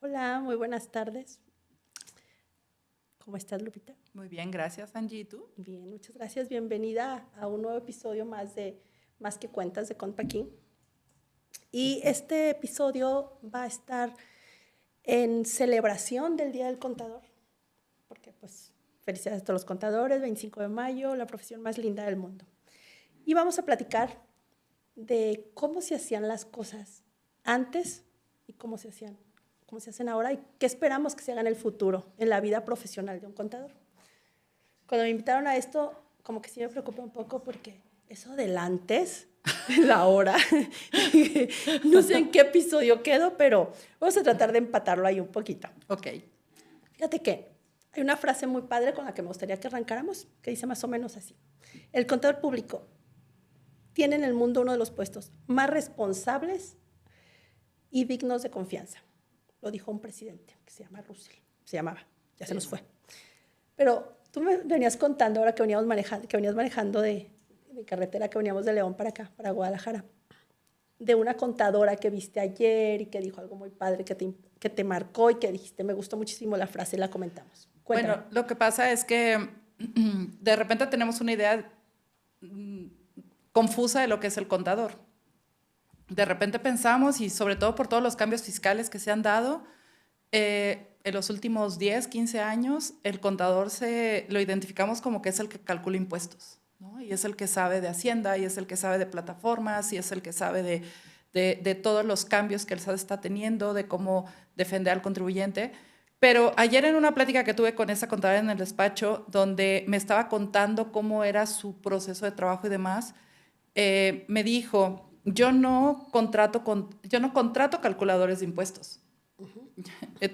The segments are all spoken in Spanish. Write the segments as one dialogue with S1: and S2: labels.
S1: Hola, muy buenas tardes. ¿Cómo estás, Lupita?
S2: Muy bien, gracias, Angie. ¿Y tú?
S1: Bien, muchas gracias. Bienvenida a un nuevo episodio más de Más que Cuentas de Compa King. Y este episodio va a estar en celebración del Día del Contador, porque pues felicidades a todos los contadores, 25 de mayo, la profesión más linda del mundo. Y vamos a platicar de cómo se hacían las cosas antes y cómo se hacen ahora y qué esperamos que se haga en el futuro, en la vida profesional de un contador. Cuando me invitaron a esto, como que sí me preocupé un poco porque eso del antes, la hora, no sé en qué episodio quedo, pero vamos a tratar de empatarlo ahí un poquito.
S2: Ok.
S1: Fíjate que hay una frase muy padre con la que me gustaría que arrancáramos, que dice más o menos así. El contador público tiene en el mundo uno de los puestos más responsables y dignos de confianza. Lo dijo un presidente que se llama Russell. Se llamaba, ya se nos fue. Pero tú me venías contando ahora que venías manejando de carretera, que veníamos de León para acá, para Guadalajara, de una contadora que viste ayer y que dijo algo muy padre que te marcó y que dijiste, me gustó muchísimo la frase y la comentamos. Cuéntame.
S2: Bueno, lo que pasa es que de repente tenemos una idea confusa de lo que es el contador. De repente pensamos, y sobre todo por todos los cambios fiscales que se han dado, en los últimos 10, 15 años, el contador lo identificamos como que es el que calcula impuestos, ¿no? Y es el que sabe de Hacienda, y es el que sabe de plataformas, y es el que sabe de todos los cambios que el SAT está teniendo, de cómo defender al contribuyente. Pero ayer en una plática que tuve con esa contadora en el despacho, donde me estaba contando cómo era su proceso de trabajo y demás, me dijo, yo no contrato calculadores de impuestos.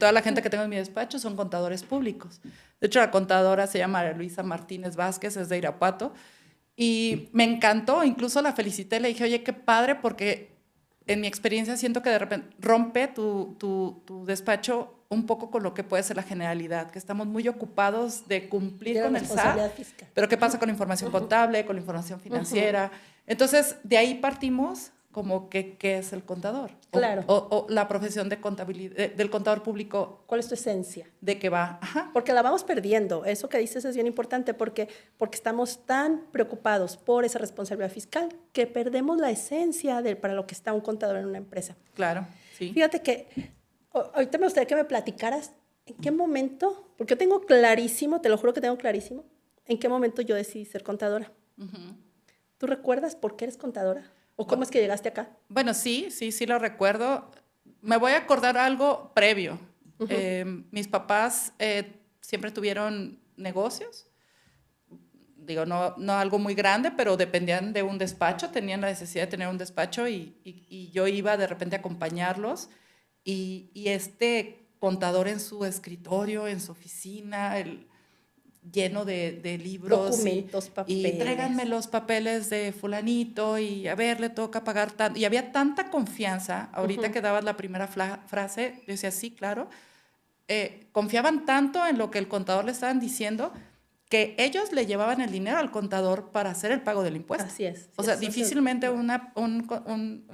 S2: Toda la gente que tengo en mi despacho son contadores públicos. De hecho, la contadora se llama Luisa Martínez Vázquez, es de Irapuato, y me encantó, incluso la felicité, le dije, oye, qué padre, porque en mi experiencia siento que de repente rompe tu despacho un poco con lo que puede ser la generalidad, que estamos muy ocupados de cumplir con el SAT,
S1: fiscal.
S2: pero ¿qué pasa con la información contable, con la información financiera? Entonces, de ahí partimos como que qué es el contador.
S1: Claro.
S2: O la profesión de contabilidad, del contador público.
S1: ¿Cuál es tu esencia?
S2: ¿De qué va? Ajá.
S1: Porque la vamos perdiendo. Eso que dices es bien importante porque estamos tan preocupados por esa responsabilidad fiscal que perdemos la esencia para lo que está un contador en una empresa.
S2: Claro, sí.
S1: Fíjate que ahorita me gustaría que me platicaras en qué momento, porque yo tengo clarísimo, te lo juro que tengo clarísimo, en qué momento yo decidí ser contadora. ¿Tú recuerdas por qué eres contadora? ¿O cómo es que llegaste acá?
S2: Bueno, sí lo recuerdo. Me voy a acordar algo previo. Mis papás siempre tuvieron negocios. Digo, no algo muy grande, pero dependían de un despacho, tenían la necesidad de tener un despacho y yo iba de repente a acompañarlos y este contador en su escritorio, en su oficina, lleno de libros.
S1: Documentos, papeles.
S2: Y tráiganme los papeles de fulanito y a ver, le toca pagar tanto. Y había tanta confianza, ahorita que dabas la primera frase, yo decía, sí, claro, confiaban tanto en lo que el contador le estaban diciendo que ellos le llevaban el dinero al contador para hacer el pago del impuesto.
S1: Así es.
S2: O sea, difícilmente un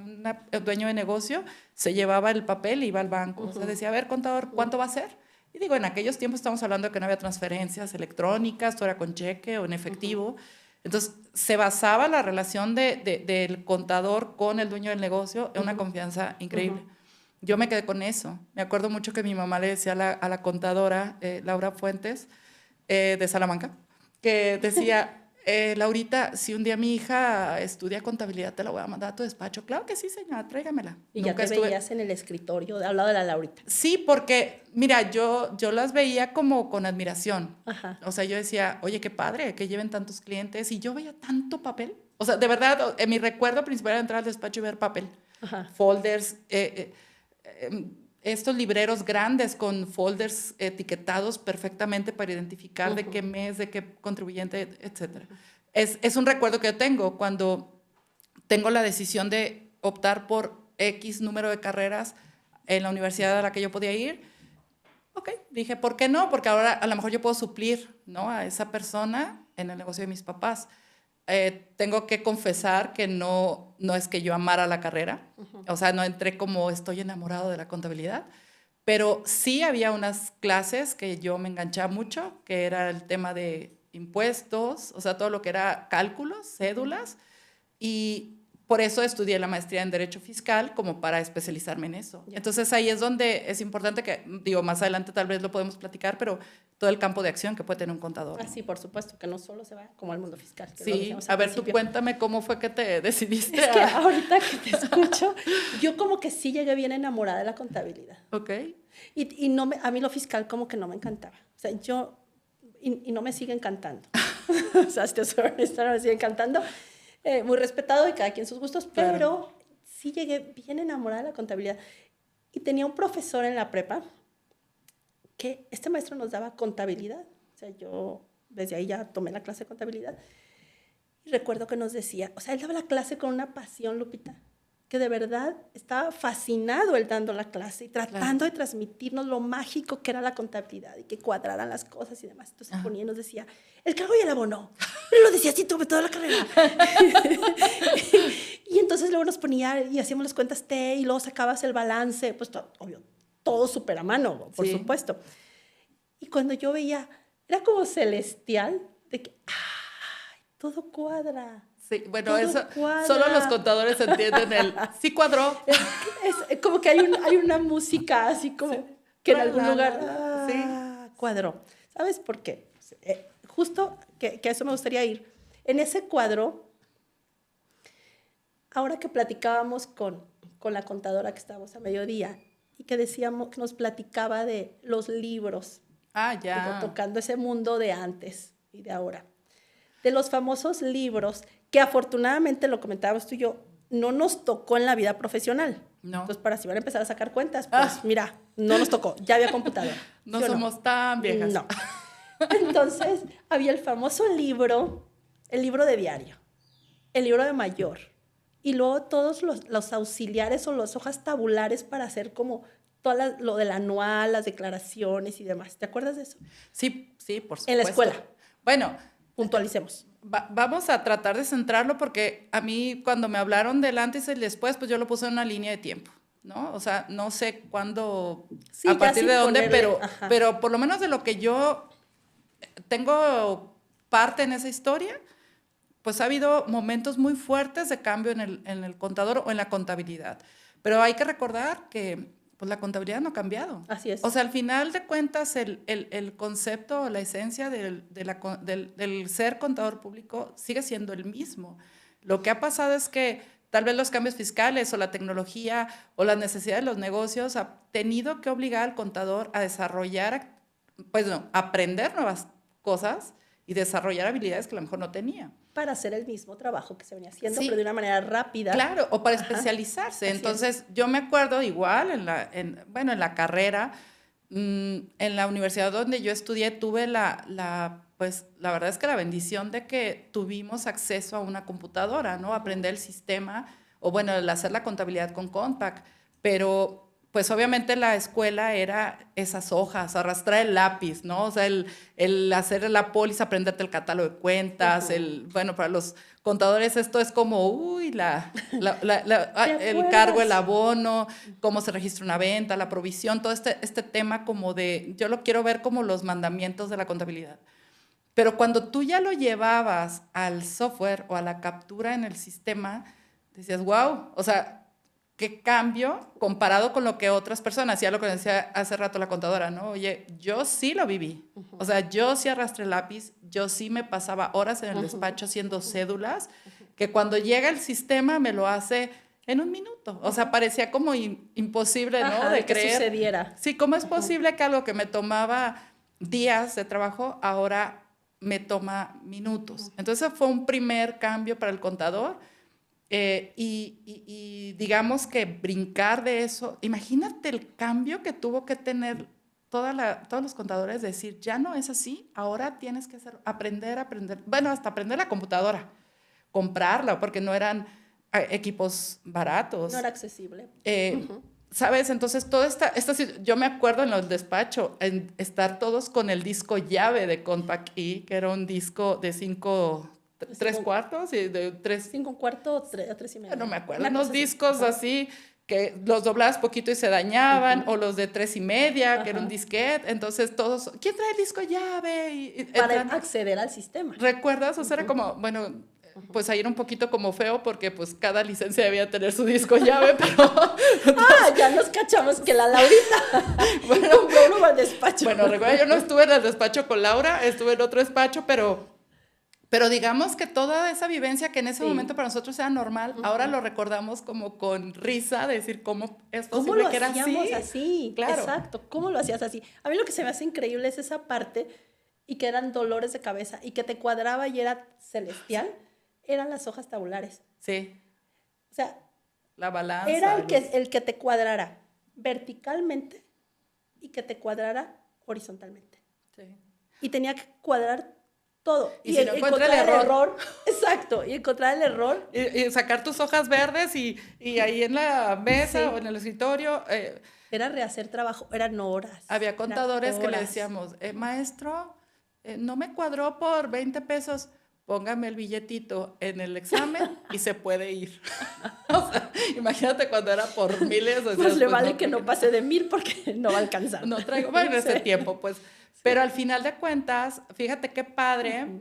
S2: dueño de negocio se llevaba el papel y iba al banco. O sea, decía, a ver, contador, ¿cuánto va a ser? Y digo, en aquellos tiempos estamos hablando de que no había transferencias electrónicas, todo era con cheque o en efectivo. Entonces, se basaba la relación del contador con el dueño del negocio en una confianza increíble. Yo me quedé con eso. Me acuerdo mucho que mi mamá le decía a la contadora, Laura Fuentes, de Salamanca, que decía, Laurita, si un día mi hija estudia contabilidad, te la voy a mandar a tu despacho. Claro que sí, señora, tráigamela.
S1: Y nunca ya te veías en el escritorio al lado de la Laurita.
S2: Sí, porque, mira, yo las veía como con admiración.
S1: Ajá.
S2: O sea, yo decía, oye, qué padre que lleven tantos clientes. Y yo veía tanto papel. O sea, de verdad, en mi recuerdo principal era entrar al despacho y ver papel.
S1: Ajá.
S2: Folders, estos libreros grandes con folders etiquetados perfectamente para identificar de qué mes, de qué contribuyente, etc. Es un recuerdo que yo tengo cuando tengo la decisión de optar por X número de carreras en la universidad a la que yo podía ir. Ok, dije, ¿por qué no? Porque ahora a lo mejor yo puedo suplir, ¿no?, a esa persona en el negocio de mis papás. Tengo que confesar que no es que yo amara la carrera, o sea, no entré como estoy enamorado de la contabilidad, Pero sí había unas clases que yo me enganchaba mucho, que era el tema de impuestos, o sea, todo lo que era cálculos, cédulas, y por eso estudié la maestría en Derecho Fiscal como para especializarme en eso.
S1: Ya.
S2: Entonces ahí es donde es importante que, digo, más adelante tal vez lo podemos platicar, pero todo el campo de acción que puede tener un contador.
S1: Ah, sí, por supuesto, que no solo se va como al mundo fiscal. Que lo
S2: Sí,
S1: decíamos
S2: a
S1: al
S2: ver, tú
S1: principio.
S2: cuéntame cómo fue que te decidiste
S1: Es que ahorita que te escucho, yo como que sí llegué bien enamorada de la contabilidad.
S2: Ok.
S1: Y no a mí lo fiscal como que no me encantaba. O sea, y no me sigue encantando. O sea, si te soy honesta, no me sigue encantando. Muy respetado y cada quien sus gustos,
S2: Claro.
S1: pero sí llegué bien enamorada de la contabilidad. Y tenía un profesor en la prepa que este maestro nos daba contabilidad. O sea, yo desde ahí ya tomé la clase de contabilidad. Y recuerdo que nos decía, o sea, él daba la clase con una pasión, Lupita, que de verdad estaba fascinado él dando la clase y tratando de transmitirnos lo mágico que era la contabilidad y que cuadraran las cosas y demás. Entonces ponía y nos decía, el cargo y el abono. Pero lo decía así toda la carrera. Y entonces luego nos ponía y hacíamos las cuentas T y luego sacabas el balance, pues obvio, todo súper a mano, por supuesto. Y cuando yo veía, era como celestial, de que, ¡ay, todo cuadra!
S2: Sí, bueno,
S1: Todo
S2: eso
S1: cuadra.
S2: solo los contadores entienden el sí cuadró.
S1: Es como que hay una música así como
S2: Sí.
S1: que en algún lugar
S2: Sí.
S1: cuadró. ¿Sabes por qué? Justo que a eso me gustaría ir. En ese cuadro, ahora que platicábamos con la contadora que estábamos a mediodía y que decíamos, que nos platicaba de los libros,
S2: Ah, ya.
S1: digo, tocando ese mundo de antes y de ahora. De los famosos libros que afortunadamente, lo comentábamos tú y yo, no nos tocó en la vida profesional.
S2: No.
S1: Entonces, para si van a empezar a sacar cuentas, pues mira, no nos tocó, ya había computadora.
S2: No
S1: ¿Sí o
S2: somos tan viejas.
S1: No. Entonces, había el famoso libro, el libro de diario, el libro de mayor, y luego todos los auxiliares o las hojas tabulares para hacer como todo lo del anual, las declaraciones y demás. ¿Te acuerdas de eso?
S2: Sí, sí, por supuesto.
S1: En la escuela.
S2: Bueno,
S1: puntualicemos.
S2: Vamos a tratar de centrarlo porque a mí cuando me hablaron del antes y el después, pues yo lo puse en una línea de tiempo, ¿no? O sea, no sé cuándo,
S1: sí,
S2: a partir de dónde,
S1: ponerle,
S2: pero por lo menos de lo que yo tengo parte en esa historia, pues ha habido momentos muy fuertes de cambio en el contador o en la contabilidad. Pero hay que recordar que pues la contabilidad no ha cambiado.
S1: Así es.
S2: O sea, al final de cuentas, el concepto o la esencia del ser contador público sigue siendo el mismo. Lo que ha pasado es que tal vez los cambios fiscales o la tecnología o las necesidades de los negocios ha tenido que obligar al contador a desarrollar, pues no, aprender nuevas cosas y desarrollar habilidades que a lo mejor no tenía.
S1: Para hacer el mismo trabajo que se venía haciendo,
S2: sí,
S1: pero de una manera rápida.
S2: Claro, o para especializarse. Entonces, yo me acuerdo igual en la carrera, en la universidad donde yo estudié, tuve pues la verdad es que la bendición de que tuvimos acceso a una computadora, ¿no? Aprender el sistema, o bueno, el hacer la contabilidad con Compact, pero pues obviamente la escuela era esas hojas, arrastrar el lápiz, ¿no? O sea, el hacer la póliza, aprenderte el catálogo de cuentas, bueno, para los contadores esto es como, uy, el cargo, el abono, cómo se registra una venta, la provisión, todo este tema como de, yo lo quiero ver como los mandamientos de la contabilidad. Pero cuando tú ya lo llevabas al software o a la captura en el sistema, decías, wow, o sea, qué cambio comparado con lo que otras personas, ya lo que decía hace rato la contadora, ¿no? Oye, yo sí lo viví. O sea, yo sí arrastré el lápiz, yo sí me pasaba horas en el despacho haciendo cédulas, que cuando llega el sistema me lo hace en un minuto. O sea, parecía como imposible, ¿no?
S1: De
S2: creer.
S1: que sucediera.
S2: Sí, ¿cómo es posible que algo que me tomaba días de trabajo ahora me toma minutos? Entonces fue un primer cambio para el contador. Y digamos que brincar de eso, imagínate el cambio que tuvo que tener todos los contadores, decir, ya no es así, ahora tienes que aprender, bueno, hasta aprender la computadora, comprarla, porque no eran equipos baratos.
S1: No era accesible.
S2: ¿Sabes? Entonces, yo me acuerdo en los despachos, en estar todos con el disco llave de Compact E, que era un disco de 3 cuartos y de 3...
S1: 5 1/4 o 3 y medio.
S2: No me acuerdo, unos discos así que los doblabas poquito y se dañaban,
S1: Ujú.
S2: o los de 3.5, que era un
S1: Ajá.
S2: disquete, entonces todos, ¿quién trae el disco llave? Y
S1: Para acceder al sistema.
S2: ¿recuerdas? O sea, era
S1: Ujú,
S2: como, bueno,
S1: ujú.
S2: pues ahí era un poquito como feo porque pues cada licencia debía tener su disco llave, pero
S1: Ah, ya nos cachamos que la Laurita
S2: bueno,
S1: compró uno al despacho.
S2: bueno, recuerda, yo no estuve en el despacho con Laura, estuve en otro despacho, pero digamos que toda esa vivencia que en ese
S1: Sí.
S2: momento para nosotros era normal, ahora lo recordamos como con risa, de decir, ¿cómo es
S1: ¿Cómo
S2: posible
S1: lo
S2: que era
S1: hacíamos
S2: así?
S1: así?
S2: Claro.
S1: Exacto, ¿cómo lo hacías así? A mí lo que se me hace increíble es esa parte y que eran dolores de cabeza y que te cuadraba y era celestial, eran las hojas tabulares.
S2: Sí,
S1: O sea,
S2: la
S1: era
S2: balanza.
S1: el que te cuadrara verticalmente y que te cuadrara horizontalmente.
S2: Sí.
S1: Y tenía que cuadrar todo.
S2: Y si no encuentra
S1: encontrar
S2: el error.
S1: Exacto, y encontrar el error.
S2: Y sacar tus hojas verdes y ahí en la mesa
S1: Sí.
S2: o en el escritorio
S1: Era rehacer trabajo, eran horas.
S2: había
S1: eran
S2: contadores que le
S1: horas.
S2: decíamos, maestro, no me cuadró por 20 pesos, póngame el billetito en el examen y se puede ir. O sea, imagínate cuando era por miles.
S1: Pues
S2: decías,
S1: le vale
S2: no,
S1: que no pase de 1000 porque no va a alcanzar.
S2: no traigo, bueno, en ese
S1: Sí.
S2: tiempo, pues. Pero al final de cuentas, fíjate qué padre,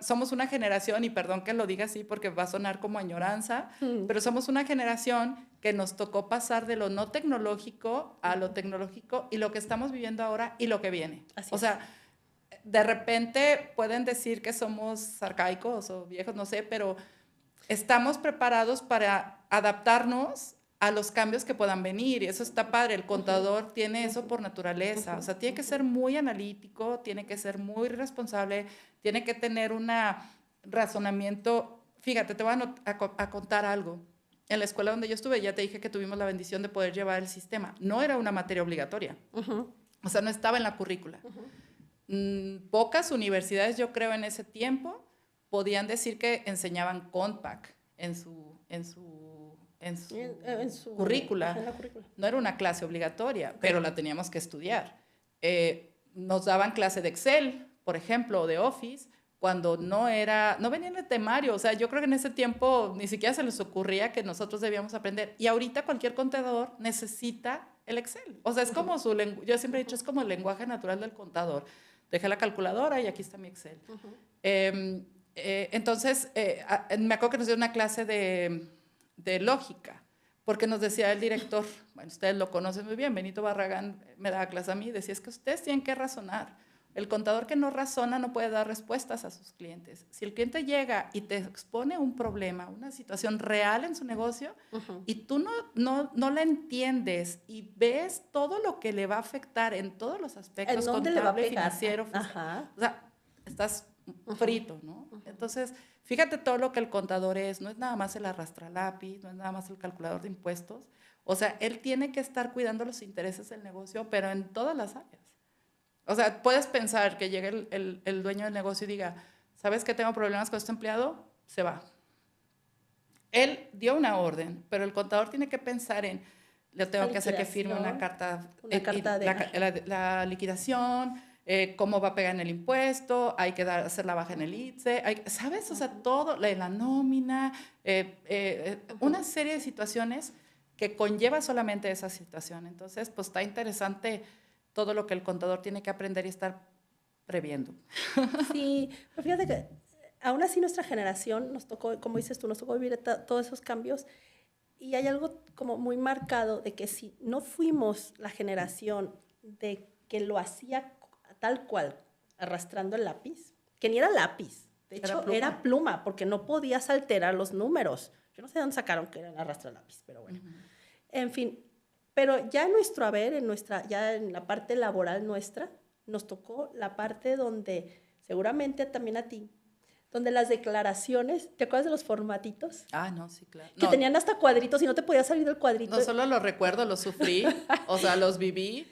S2: somos una generación, y perdón que lo diga así porque va a sonar como añoranza, pero somos una generación que nos tocó pasar de lo no tecnológico a lo tecnológico y lo que estamos viviendo ahora y lo que viene.
S1: Así
S2: o
S1: es.
S2: sea, de repente pueden decir que somos arcaicos o viejos, no sé, pero estamos preparados para adaptarnos a los cambios que puedan venir, y eso está padre. El contador tiene eso por naturaleza, o sea, tiene que ser muy analítico, tiene que ser muy responsable, tiene que tener un razonamiento. Fíjate, te voy a contar algo. En la escuela donde yo estuve, ya te dije que tuvimos la bendición de poder llevar el sistema. No era una materia obligatoria, o sea, no estaba en la currícula. Pocas universidades, yo creo, en ese tiempo podían decir que enseñaban Compact en su currícula.
S1: En la currícula.
S2: No era una clase obligatoria, pero la teníamos que estudiar. Nos daban clase de Excel, por ejemplo, o de Office, cuando no venía en el temario. O sea, yo creo que en ese tiempo ni siquiera se les ocurría que nosotros debíamos aprender. Y ahorita cualquier contador necesita el Excel. O sea, es como yo siempre he dicho, es como el lenguaje natural del contador. Dejé la calculadora y aquí está mi Excel. Entonces, me acuerdo que nos dio una clase de lógica, porque nos decía el director, bueno, ustedes lo conocen muy bien, Benito Barragán me daba clase a mí, decía, es que ustedes tienen que razonar. El contador que no razona no puede dar respuestas a sus clientes. Si el cliente llega y te expone un problema, una situación real en su negocio, y tú no la entiendes y ves todo lo que le va a afectar en todos los aspectos,
S1: ¿En dónde le va a
S2: contable,
S1: pegar?
S2: financiero,
S1: Ajá.
S2: o sea, estás frito, ¿no? Entonces, fíjate todo lo que el contador es, no es nada más el arrastralápiz, no es nada más el calculador de impuestos, o sea, él tiene que estar cuidando los intereses del negocio, pero en todas las áreas. O sea, puedes pensar que llegue el dueño del negocio y diga, ¿sabes que tengo problemas con este empleado? Se va. Él dio una orden, pero el contador tiene que pensar en, le tengo que hacer que firme una carta de la liquidación, cómo va a pegar en el impuesto, hay que hacer la baja en el ITSE, ¿sabes? O sea, todo, la nómina, una serie de situaciones que conlleva solamente esa situación. Entonces, pues está interesante todo lo que el contador tiene que aprender y estar previendo.
S1: Sí, pero fíjate que aún así nuestra generación nos tocó, como dices tú, nos tocó vivir todos esos cambios, y hay algo como muy marcado de que si no fuimos la generación de que lo hacía tal cual, arrastrando el lápiz, que ni era lápiz, de hecho era pluma, porque no podías alterar los números. Yo no sé de dónde sacaron que eran arrastrar lápiz, pero bueno. En fin, pero ya en nuestro haber, ya en la parte laboral nuestra, nos tocó la parte donde, seguramente también a ti, donde las declaraciones, ¿te acuerdas de los formatitos?
S2: Ah, no, sí, claro.
S1: Que tenían hasta cuadritos y no te podías salir del cuadrito.
S2: No solo los recuerdo, los sufrí, o sea, los viví,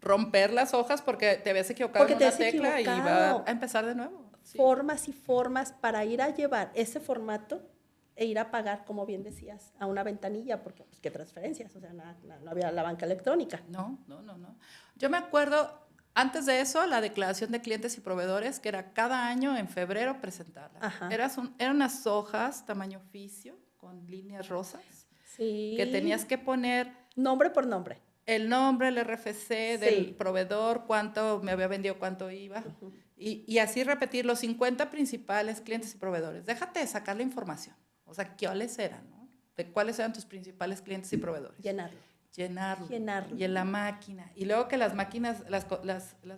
S2: romper las hojas porque te habías equivocado en una tecla y iba a empezar de nuevo.
S1: Sí. Formas y formas para ir a llevar ese formato e ir a pagar, como bien decías, a una ventanilla, porque pues, ¿qué transferencias? O sea, no había la banca electrónica.
S2: No. Yo me acuerdo, antes de eso, la declaración de clientes y proveedores, que era cada año en febrero presentarla. Eran unas hojas tamaño oficio, con líneas rosas.
S1: Sí.
S2: que tenías que poner
S1: Nombre por nombre.
S2: el nombre, el RFC del proveedor, cuánto me había vendido, cuánto iba, y así repetir los 50 principales clientes y proveedores. Déjate de sacar la información, o sea, ¿cuáles eran, no? De cuáles eran tus principales clientes y proveedores.
S1: Llenarlo.
S2: Y en la máquina. Y luego que las máquinas, las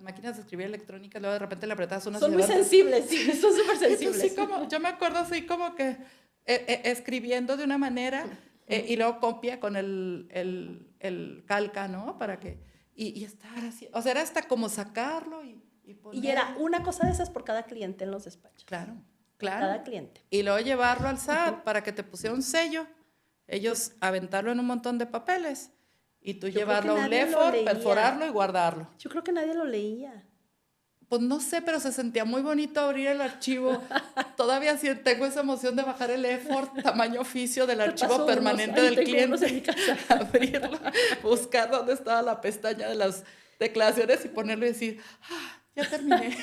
S2: máquinas de escribir electrónicas, luego de repente le apretas una.
S1: Son muy sensibles, sí, son súper sensibles.
S2: Sí, yo me acuerdo así como que escribiendo de una manera y luego copia con el calca, ¿no? Para que, y estar así. O sea, era hasta como sacarlo y poner.
S1: Y era una cosa de esas por cada cliente en los despachos.
S2: Claro.
S1: Cada cliente.
S2: Y luego llevarlo al SAT para que te pusiera un sello. Ellos aventarlo en un montón de papeles. Y tú llevarlo a un LEFOR, perforarlo y guardarlo.
S1: Yo creo que nadie lo leía.
S2: Pues no sé, pero se sentía muy bonito abrir el archivo. Todavía sí tengo esa emoción de bajar el LEFOR, tamaño oficio del archivo permanente del cliente.
S1: En mi casa.
S2: Abrirlo, buscar dónde estaba la pestaña de las declaraciones y ponerlo y decir, ya terminé.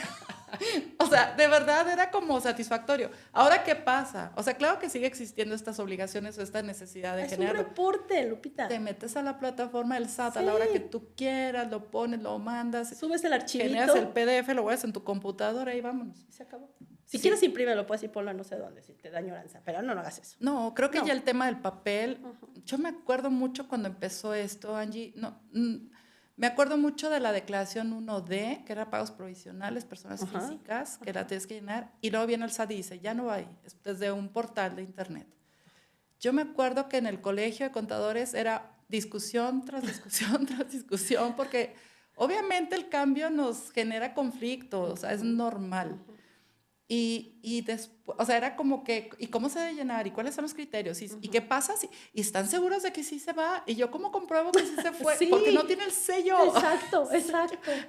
S2: O sea, de verdad era como satisfactorio. Ahora, ¿qué pasa? O sea, claro que sigue existiendo estas obligaciones o esta necesidad de generar.
S1: Es un reporte, Lupita.
S2: Te metes a la plataforma del SAT a la hora que tú quieras, lo pones, lo mandas.
S1: Subes el archivito.
S2: Generas el PDF, lo guardas en tu computadora y vámonos.
S1: Y se acabó. Si quieres imprímelo, puedes ir ponlo no sé dónde, si te da añoranza, pero no hagas eso.
S2: No, creo que ya el tema del papel, yo me acuerdo mucho cuando empezó esto, Angie, me acuerdo mucho de la declaración 1D, que era pagos provisionales, personas físicas, que la tienes que llenar, y luego viene el SAT y dice, ya no hay, es desde un portal de internet. Yo me acuerdo que en el colegio de contadores era discusión tras discusión tras discusión, porque obviamente el cambio nos genera conflicto, o sea, es normal. Y después, o sea, era como que, ¿y cómo se debe llenar? ¿Y cuáles son los criterios? ¿Y qué pasa? ¿Y están seguros de que sí se va? ¿Y yo cómo compruebo que sí se fue?
S1: Sí.
S2: Porque no tiene el sello.
S1: Exacto.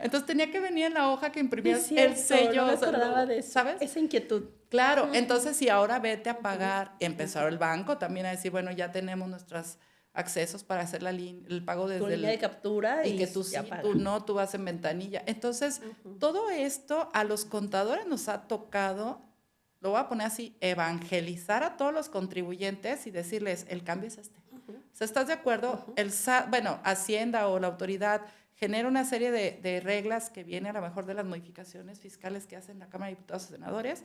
S2: Entonces tenía que venir en la hoja que imprimías
S1: cierto,
S2: el sello.
S1: No me acordaba de eso.
S2: ¿Sabes?
S1: Esa inquietud.
S2: Claro, entonces si ahora vete a pagar, empezó el banco también a decir, bueno, ya tenemos nuestros accesos para hacer el pago desde
S1: tu línea de captura
S2: y que tú sí, tú no, tú vas en ventanilla. Entonces, todo esto a los contadores nos ha tocado, lo voy a poner así, evangelizar a todos los contribuyentes y decirles, el cambio es este. O sea, ¿estás de acuerdo? El SAT, bueno, Hacienda o la autoridad genera una serie de reglas que viene a lo mejor de las modificaciones fiscales que hacen la Cámara de Diputados y Senadores.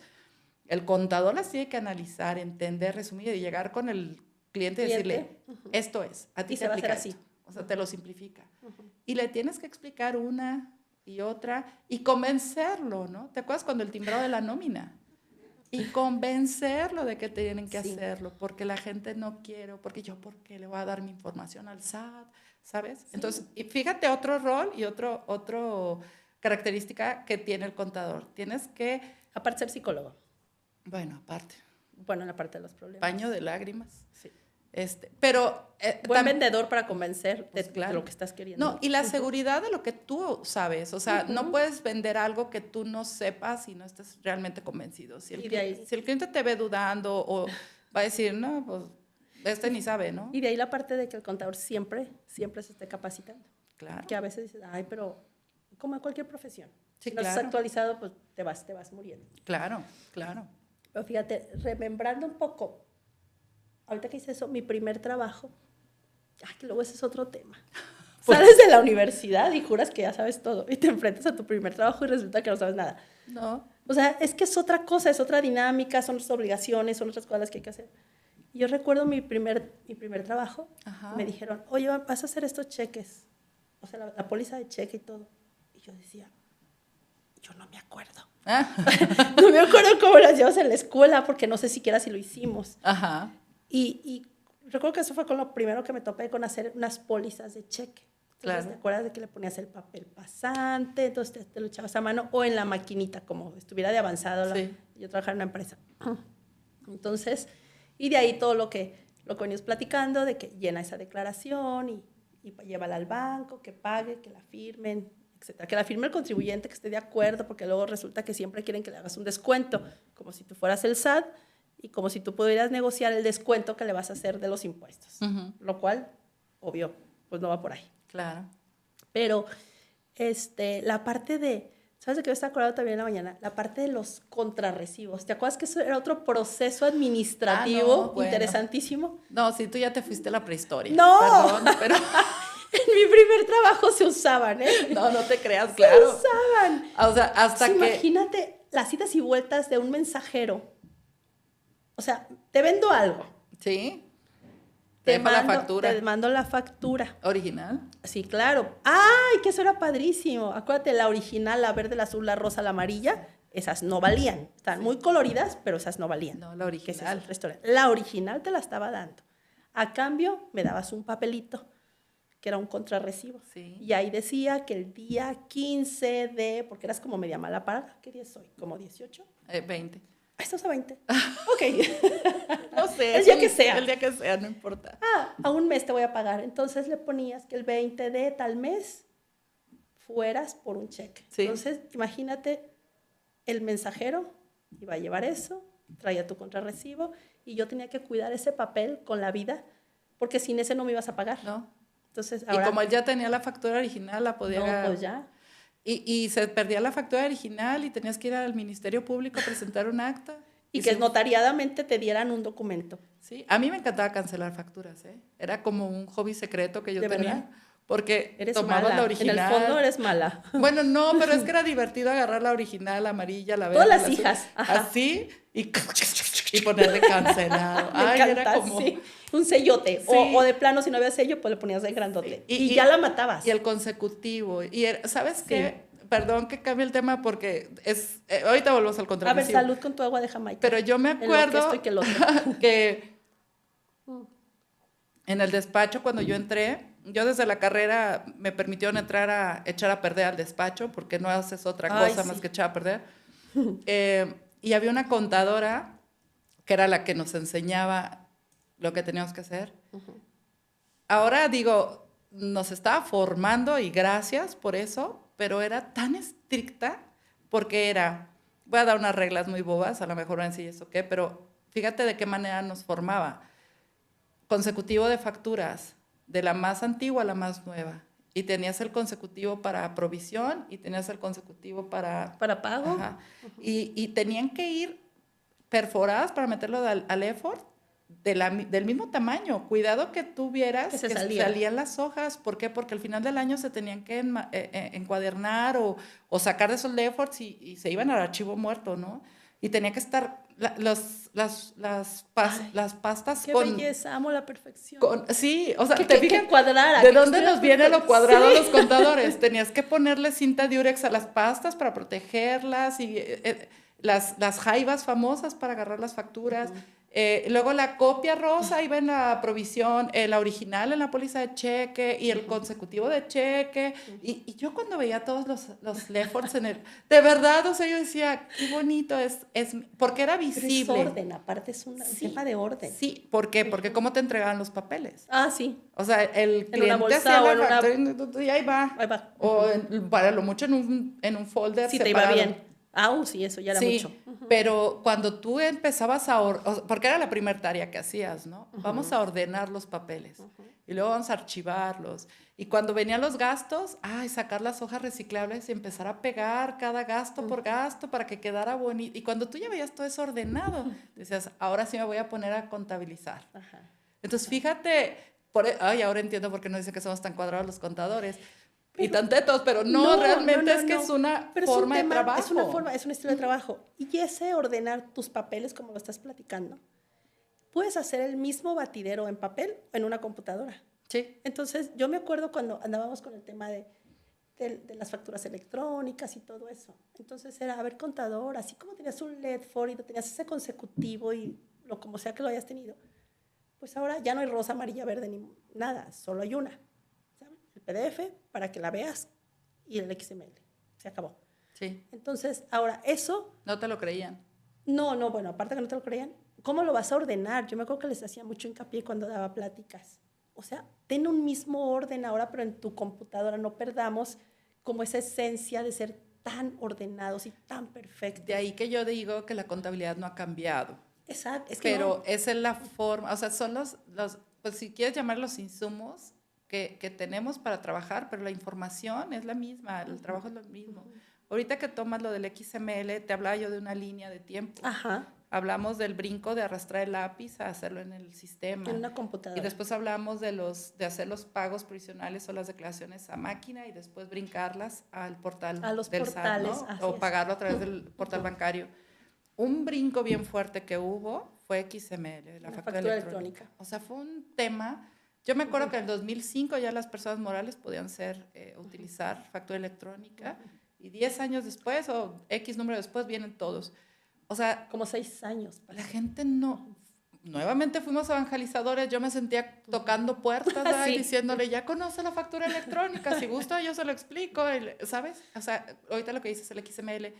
S2: El contador las tiene que analizar, entender, resumir y llegar con el cliente y decirle, esto es, a ti
S1: y
S2: te
S1: se va a hacer
S2: aplica
S1: así.
S2: esto. O sea, te lo simplifica. Y le tienes que explicar una y otra y convencerlo, ¿no? ¿Te acuerdas cuando el timbrado de la nómina? Y convencerlo de que tienen que hacerlo, porque la gente no quiere, porque yo, ¿por qué le voy a dar mi información al SAT? ¿Sabes? Entonces, y fíjate otro rol y otro característica que tiene el contador. Tienes que...
S1: Aparte ser psicólogo.
S2: Bueno, aparte.
S1: Bueno, en la parte de los problemas.
S2: Paño de lágrimas.
S1: Sí.
S2: Pero
S1: buen vendedor para convencer
S2: pues,
S1: de lo que estás queriendo.
S2: No, y la seguridad de lo que tú sabes. O sea, no puedes vender algo que tú no sepas y no estés realmente convencido. Si el cliente te ve dudando o va a decir, no, pues ni sabe, ¿no?
S1: Y de ahí la parte de que el contador siempre se esté capacitando.
S2: Claro.
S1: Que a veces dices, ay, pero como en cualquier profesión.
S2: Sí,
S1: si no estás actualizado, pues te vas muriendo.
S2: Claro.
S1: Pero fíjate, remembrando un poco, ahorita que hice eso, mi primer trabajo, que luego ese es otro tema. Sales de la universidad y juras que ya sabes todo y te enfrentas a tu primer trabajo y resulta que no sabes nada.
S2: No.
S1: O sea, es que es otra cosa, es otra dinámica, son otras obligaciones, son otras cosas que hay que hacer. Y yo recuerdo mi primer trabajo, me dijeron, oye, vas a hacer estos cheques, o sea, la póliza de cheque y todo. Y yo decía, yo no me acuerdo. No me acuerdo cómo lo hacíamos en la escuela, porque no sé siquiera si lo hicimos.
S2: Ajá.
S1: Y recuerdo que eso fue con lo primero que me topé con hacer unas pólizas de cheque. Entonces,
S2: claro.
S1: ¿te acuerdas de que le ponías el papel pasante? Entonces te lo echabas a mano o en la maquinita, como estuviera de avanzado.
S2: Sí.
S1: Yo trabajaba en una empresa. Entonces, y de ahí todo lo que venimos platicando, de que llena esa declaración y llévala al banco, que pague, que la firmen, etcétera. Que la firme el contribuyente, que esté de acuerdo, porque luego resulta que siempre quieren que le hagas un descuento, como si tú fueras el SAT y como si tú pudieras negociar el descuento que le vas a hacer de los impuestos. Lo cual, obvio, pues no va por ahí.
S2: Claro.
S1: Pero la parte de, ¿Sabes de qué me está acordando también en la mañana? La parte de los contrarrecibos. ¿Te acuerdas que eso era otro proceso administrativo
S2: bueno.
S1: interesantísimo?
S2: No, sí, tú ya te fuiste a la prehistoria.
S1: ¡No!
S2: Perdón, pero
S1: En mi primer trabajo se usaban, ¿eh?
S2: no, no te creas, claro.
S1: Se usaban.
S2: O sea, hasta
S1: Sí,
S2: que...
S1: imagínate las idas y vueltas de un mensajero. O sea, te vendo algo.
S2: Sí. Te dejo la factura.
S1: Te mando la factura.
S2: ¿Original?
S1: Sí, claro. ¡Ay, que eso era padrísimo! Acuérdate, la original, la verde, la azul, la rosa, la amarilla, esas no valían. Están muy coloridas, pero esas no valían.
S2: No, la original.
S1: La original te la estaba dando. A cambio, me dabas un papelito, que era un contrarrecibo.
S2: Sí.
S1: Y ahí decía que el día 15 de... Porque eras como media mala paga. ¿Qué día soy? ¿Como 18?
S2: 20.
S1: Estás a 20. Ok.
S2: No sé.
S1: El día que sea.
S2: El día que sea, no importa.
S1: A un mes te voy a pagar. Entonces le ponías que el 20 de tal mes fueras por un cheque.
S2: Sí.
S1: Entonces, imagínate, el mensajero iba a llevar eso, traía tu contrarrecibo y yo tenía que cuidar ese papel con la vida porque sin ese no me ibas a pagar.
S2: No.
S1: Entonces, ahora,
S2: Y como él ya tenía la factura original, la podía...
S1: no, pues ya.
S2: Y se perdía la factura original y tenías que ir al Ministerio Público a presentar un acta.
S1: Y que notariadamente te dieran un documento.
S2: Sí, a mí me encantaba cancelar facturas, ¿eh? Era como un hobby secreto que yo
S1: ¿De
S2: tenía.
S1: verdad?
S2: Porque
S1: Eres
S2: tomabas
S1: mala.
S2: la original.
S1: En el fondo eres mala.
S2: Bueno, no, pero es que era divertido agarrar la original, la amarilla, la verde.
S1: Todas las
S2: la azul,
S1: hijas. Ajá.
S2: así y ponerle cancelado.
S1: Me
S2: Ay,
S1: encanta,
S2: era como...
S1: sí. Un sellote.
S2: Sí.
S1: O de plano, si no había sello, pues le ponías de grandote.
S2: Sí.
S1: Y ya la matabas.
S2: Y el consecutivo. ¿Sabes
S1: Sí.
S2: qué? Perdón que cambie el tema porque es... ahorita volvemos al
S1: A ver,
S2: contrarrecibo.
S1: salud con tu agua de Jamaica.
S2: Pero yo me
S1: En lo que
S2: acuerdo
S1: esto y que lo otro.
S2: que en el despacho cuando yo entré, yo desde la carrera me permitieron entrar a echar a perder al despacho porque no haces otra
S1: Ay,
S2: cosa
S1: sí.
S2: más que echar a perder. Y había una contadora que era la que nos enseñaba lo que teníamos que hacer. Ahora digo, nos estaba formando y gracias por eso, pero era tan estricta porque era, voy a dar unas reglas muy bobas, a lo mejor van a decir eso qué, pero fíjate de qué manera nos formaba. Consecutivo de facturas, de la más antigua a la más nueva. Y tenías el consecutivo para provisión y tenías el consecutivo para...
S1: Para pago.
S2: Ajá. Y tenían que ir perforadas para meterlo al effort del mismo tamaño. Cuidado que tú vieras
S1: Que se
S2: que
S1: salía.
S2: salían las hojas. ¿Por qué? Porque al final del año se tenían que encuadernar o sacar de esos efforts y se iban al archivo muerto, ¿no? Y tenía que estar las pastas
S1: Qué
S2: con...
S1: belleza, amo la perfección.
S2: Sí, o sea,
S1: que,
S2: te
S1: que
S2: fijas
S1: cuadrara.
S2: de
S1: que
S2: dónde
S1: estuviera
S2: nos viene lo
S1: perfecto.
S2: cuadrado a
S1: Sí.
S2: los contadores. Tenías que ponerle cinta diurex a las pastas para protegerlas y las jaivas famosas para agarrar las facturas. Luego la copia rosa iba en la provisión, la original en la póliza de cheque y el consecutivo de cheque. Y yo cuando veía todos los efforts en el... De verdad, o sea, yo decía, qué bonito es porque era
S1: Pero
S2: es
S1: orden, aparte es un tema de orden.
S2: Sí, ¿por qué? Porque cómo te entregaban los papeles.
S1: Ah, sí.
S2: O sea, el
S1: En una
S2: cliente
S1: bolsa
S2: hacía
S1: o en
S2: la
S1: una...
S2: factura y ahí va.
S1: Ahí va.
S2: O para lo mucho en un folder
S1: Sí, te
S2: separado.
S1: iba bien. Sí, eso ya era
S2: Sí,
S1: mucho.
S2: pero cuando tú empezabas porque era la primera tarea que hacías, ¿no? Vamos a ordenar los papeles y luego vamos a archivarlos. Y cuando venían los gastos, sacar las hojas reciclables y empezar a pegar cada gasto por gasto para que quedara bonito. Y cuando tú ya veías todo eso ordenado, decías, ahora sí me voy a poner a contabilizar.
S1: Ajá.
S2: Entonces, fíjate, ahora entiendo por qué no dice que somos tan cuadrados los contadores. Y tan tetos, pero realmente es que es una forma de trabajo.
S1: Es una forma, es un estilo de trabajo. Y ese ordenar tus papeles, como lo estás platicando, puedes hacer el mismo batidero en papel o en una computadora.
S2: Sí.
S1: Entonces, yo me acuerdo cuando andábamos con el tema de las facturas electrónicas y todo eso. Entonces era, a ver, contador, así como tenías un LED for y tenías ese consecutivo y lo como sea que lo hayas tenido, pues ahora ya no hay rosa, amarilla, verde, ni nada, solo hay una. El PDF para que la veas y el XML. Se acabó.
S2: Sí.
S1: Entonces, ahora, eso...
S2: No te lo creían.
S1: No, bueno, aparte que no te lo creían, ¿cómo lo vas a ordenar? Yo me acuerdo que les hacía mucho hincapié cuando daba pláticas. O sea, ten un mismo orden ahora, pero en tu computadora. No perdamos como esa esencia de ser tan ordenados y tan perfectos.
S2: De ahí que yo digo que la contabilidad no ha cambiado.
S1: Exacto. Es que
S2: pero
S1: no.
S2: esa es la forma, o sea, son pues si quieres llamar los insumos que tenemos para trabajar, pero la información es la misma, el trabajo es lo mismo. ahorita que tomas lo del XML, te hablaba yo de una línea de tiempo.
S1: Ajá.
S2: Hablamos del brinco de arrastrar el lápiz a hacerlo en el sistema.
S1: En una computadora.
S2: Y después hablamos de hacer los pagos provisionales o las declaraciones a máquina y después brincarlas al portal
S1: a los
S2: del
S1: portales,
S2: SAT, ¿no? O pagarlo a través del portal bancario. Un brinco bien fuerte que hubo fue XML, la factura electrónica. O sea, fue un tema. Yo me acuerdo que en el 2005 ya las personas morales podían utilizar factura electrónica y 10 años después o X número después vienen todos. O sea,
S1: como 6 años.
S2: La gente no. Nuevamente fuimos evangelizadores. Yo me sentía tocando puertas, sí, diciéndole, ya conoce la factura electrónica. Si gusta, yo se lo explico. ¿Sabes? O sea, ahorita lo que dices el XML,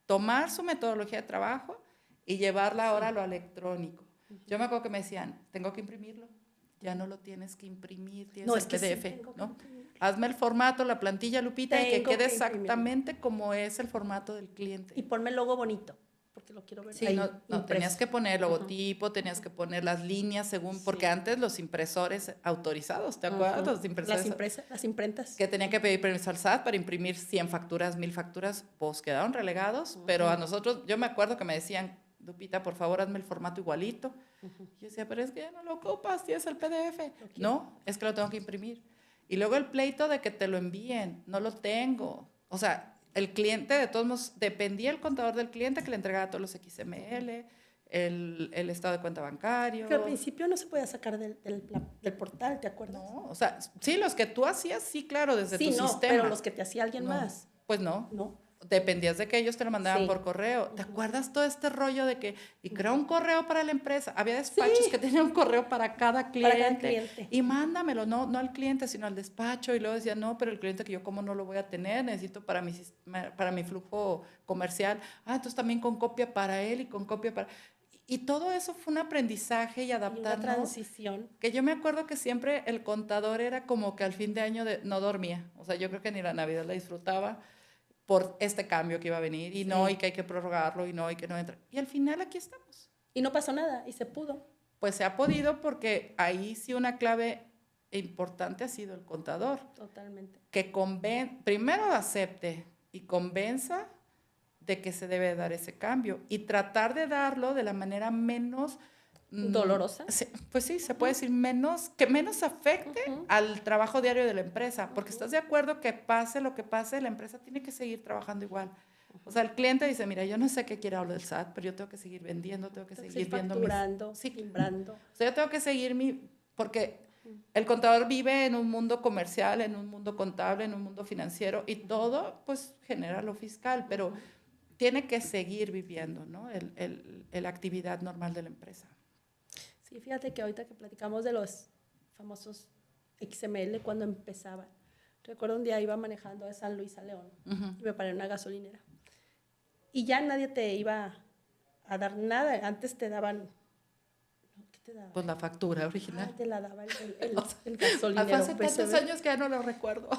S2: tomar su metodología de trabajo y llevarla ahora a lo electrónico. Yo me acuerdo que me decían, tengo que imprimirlo. Ya no lo tienes que imprimir, tienes el PDF, sí, ¿no? Hazme el formato, la plantilla, Lupita, y que quede exactamente como es el formato del cliente.
S1: Y ponme el logo bonito, porque lo quiero ver.
S2: Sí, ahí no tenías que poner logotipo, tenías que poner las líneas según, sí, porque antes los impresores autorizados, ¿te acuerdas? Los impresores,
S1: las imprentas.
S2: Que tenían que pedir permiso al SAT para imprimir 100 facturas, 1000 facturas, pues quedaron relegados, pero a nosotros, yo me acuerdo que me decían, Lupita, por favor, hazme el formato igualito. Yo decía, pero es que ya no lo ocupas, tienes el PDF. No, es que lo tengo que imprimir. Y luego el pleito de que te lo envíen, no lo tengo. O sea, el cliente, de todos modos, dependía el contador del cliente que le entregara todos los XML, el estado de cuenta bancario.
S1: Pero al principio no se podía sacar del portal, ¿te acuerdas?
S2: No, o sea, sí, los que tú hacías, sí, claro, desde tu sistema.
S1: Pero los que te hacía alguien más.
S2: Pues no.
S1: No.
S2: Dependías de que ellos te lo mandaban por correo. ¿Te acuerdas todo este rollo de que y crea un correo para la empresa? Había despachos que tenían un correo para cada cliente. Y mándamelo, no al cliente, sino al despacho. Y luego decía, no, pero el cliente que yo como no lo voy a tener, necesito para mi flujo comercial. Entonces también con copia para él y con copia para... Y todo eso fue un aprendizaje y adaptarnos.
S1: Y una transición.
S2: Que yo me acuerdo que siempre el contador era como que al fin de año no dormía. O sea, yo creo que ni la Navidad la disfrutaba por este cambio que iba a venir, y no, y que hay que prorrogarlo, y que no entra. Y al final aquí estamos.
S1: Y no pasó nada, y se pudo.
S2: Pues se ha podido porque ahí sí una clave importante ha sido el contador.
S1: Totalmente.
S2: Que primero acepte y convenza de que se debe dar ese cambio y tratar de darlo de la manera menos...
S1: ¿Dolorosa?
S2: Pues sí, se puede decir que menos afecte al trabajo diario de la empresa, porque estás de acuerdo que pase lo que pase, la empresa tiene que seguir trabajando igual. O sea, el cliente dice, mira, yo no sé qué quiere hablar del SAT, pero yo tengo que seguir vendiendo, tengo que seguir viendo
S1: facturando, timbrando.
S2: O sea, yo tengo que seguir porque el contador vive en un mundo comercial, en un mundo contable, en un mundo financiero, y todo, pues, genera lo fiscal, pero tiene que seguir viviendo, ¿no? La actividad normal de la empresa.
S1: Sí, fíjate que ahorita que platicamos de los famosos XML cuando empezaban, recuerdo un día iba manejando de San Luis a León y me paré en una gasolinera y ya nadie te iba a dar nada. Antes te daban, ¿qué te daban?
S2: Pues la factura original.
S1: Te la daba el gasolinero.
S2: Hace tantos años que ya no lo recuerdo.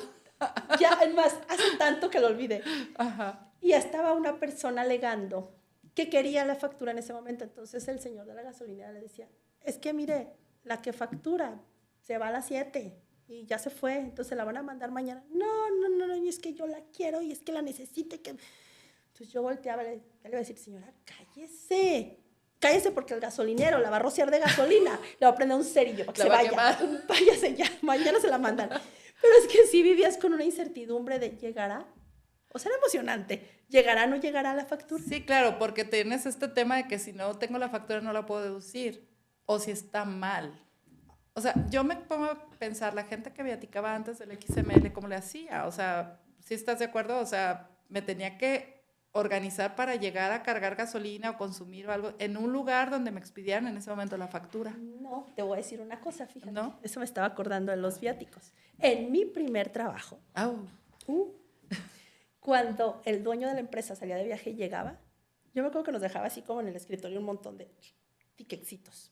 S1: Ya, además, hace tanto que lo olvidé.
S2: Ajá.
S1: Y estaba una persona alegando que quería la factura en ese momento. Entonces el señor de la gasolinera le decía, es que mire, la que factura se va a las 7 y ya se fue, entonces la van a mandar mañana. No, y es que yo la quiero y es que la necesito. Entonces yo volteaba y le iba a decir, señora, cállese porque el gasolinero la va a rociar de gasolina, le va a prender un cerillo para que se vaya. Váyase ya, mañana se la mandan. Pero es que sí vivías con una incertidumbre de ¿llegará? O sea, era emocionante. ¿Llegará o no llegará la factura?
S2: Sí, claro, porque tienes este tema de que si no tengo la factura no la puedo deducir. O si está mal. O sea, yo me pongo a pensar, la gente que viaticaba antes del XML, ¿cómo le hacía? O sea, ¿sí estás de acuerdo? O sea, me tenía que organizar para llegar a cargar gasolina o consumir o algo en un lugar donde me expidieran en ese momento la factura.
S1: No, te voy a decir una cosa, fíjate.
S2: ¿No?
S1: Eso me estaba acordando de los viáticos. En mi primer trabajo, cuando el dueño de la empresa salía de viaje y llegaba, yo me acuerdo que nos dejaba así como en el escritorio un montón de ticketcitos.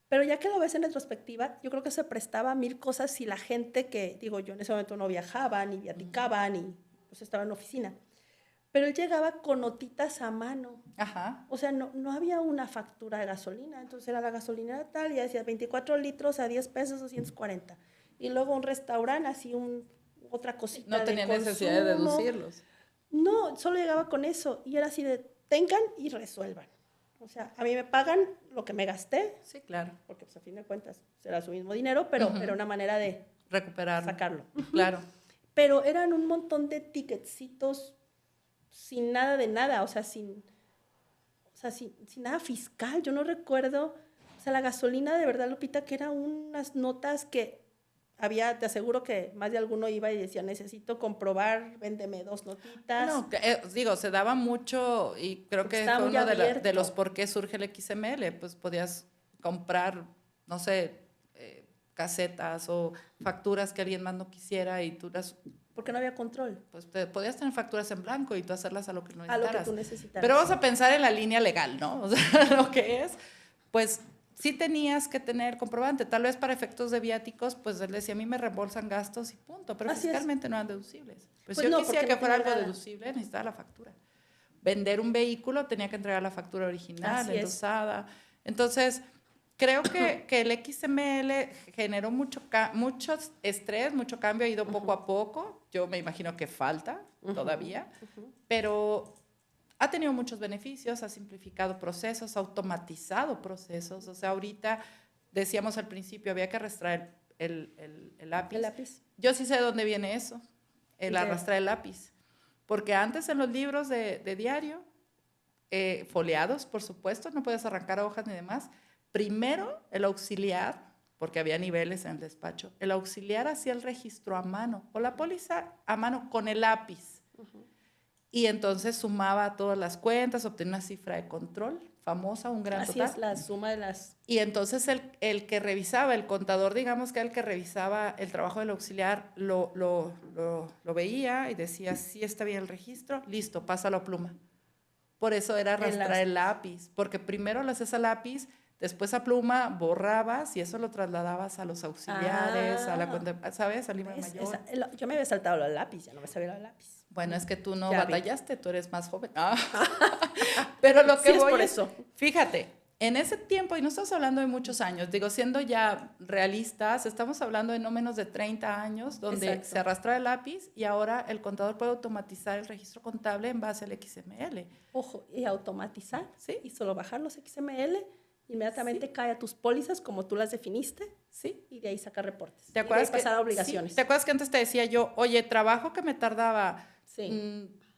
S1: Pero ya que lo ves en retrospectiva, yo creo que se prestaba a 1000 cosas si la gente que, digo, yo en ese momento no viajaba, ni viaticaba, ni pues estaba en oficina. Pero él llegaba con notitas a mano.
S2: Ajá.
S1: O sea, no había una factura de gasolina. Entonces era la gasolinera tal y decía 24 litros a 10 pesos, 240. Y luego un restaurante, así otra cosita
S2: no tenía necesidad de deducirlos.
S1: No, solo llegaba con eso y era así de, tengan y resuelvan. O sea, a mí me pagan lo que me gasté,
S2: Sí, claro.
S1: porque pues a fin de cuentas será su mismo dinero, pero era una manera de
S2: Recuperarlo.
S1: sacarlo.
S2: Claro.
S1: Pero eran un montón de ticketcitos sin nada de nada, o sea, sin nada fiscal. Yo no recuerdo, o sea, la gasolina de verdad, Lupita, que eran unas notas que había, te aseguro que más de alguno iba y decía, necesito comprobar, véndeme 2 notitas.
S2: No, digo, se daba mucho y creo
S1: Porque
S2: que
S1: estaba
S2: fue
S1: muy
S2: uno de
S1: abierto.
S2: los por qué surge el XML, pues podías comprar, no sé, casetas o facturas que alguien más no quisiera y tú las,
S1: Porque no había control.
S2: pues podías tener facturas en blanco y tú hacerlas a lo que no
S1: A lo
S2: necesitaras.
S1: que tú necesitaras.
S2: Pero vamos a pensar en la línea legal, ¿no? O sea, lo que es, pues sí tenías que tener comprobante, tal vez para efectos de viáticos, pues él decía, a mí me reembolsan gastos y punto, pero
S1: Así es.
S2: fiscalmente no eran deducibles. Pues
S1: Pues
S2: yo
S1: no,
S2: quisiera
S1: porque
S2: que
S1: no
S2: fuera
S1: tenía
S2: algo
S1: nada.
S2: deducible, necesitaba la factura. Vender un vehículo tenía que entregar la factura original,
S1: Así es.
S2: endosada. Entonces, creo que el XML generó mucho estrés, mucho cambio, ha ido poco a poco. Yo me imagino que falta todavía, pero ha tenido muchos beneficios, ha simplificado procesos, ha automatizado procesos. O sea, ahorita, decíamos al principio, había que arrastrar el lápiz.
S1: El lápiz.
S2: Yo sí sé de dónde viene eso, el
S1: ¿De?
S2: arrastrar el lápiz. Porque antes en los libros de diario, foliados, por supuesto, no puedes arrancar hojas ni demás. Primero, el auxiliar, porque había niveles en el despacho, el auxiliar hacía el registro a mano o la póliza a mano con el lápiz. Y entonces sumaba todas las cuentas, obtenía una cifra de control famosa, un gran total.
S1: Así es, la suma de las...
S2: Y entonces el que revisaba, el contador, digamos que era el que revisaba el trabajo del auxiliar, lo veía y decía, sí está bien el registro, listo, pásalo a pluma. Por eso era arrastrar el lápiz, porque primero lo haces a lápiz, después a pluma, borrabas y eso lo trasladabas a los auxiliares, a la cuenta, ¿sabes? Al libro mayor.
S1: Yo me había saltado el lápiz, ya no me sabía el lápiz.
S2: Bueno, es que tú no
S1: Ya
S2: batallaste, tú eres más joven. Pero lo que
S1: sí,
S2: voy
S1: es por eso.
S2: Fíjate, en ese tiempo, y no estamos hablando de muchos años, digo, siendo ya realistas, estamos hablando de no menos de 30 años, donde
S1: Exacto.
S2: se arrastra el lápiz y ahora el contador puede automatizar el registro contable en base al XML.
S1: Ojo, y automatizar,
S2: ¿Sí?
S1: Y solo bajar los XML, inmediatamente cae a tus pólizas como tú las definiste,
S2: ¿Sí?
S1: Y de ahí sacar reportes.
S2: ¿Te acuerdas
S1: y de ahí pasar a obligaciones.
S2: Sí, ¿te acuerdas que antes te decía yo, oye, trabajo que me tardaba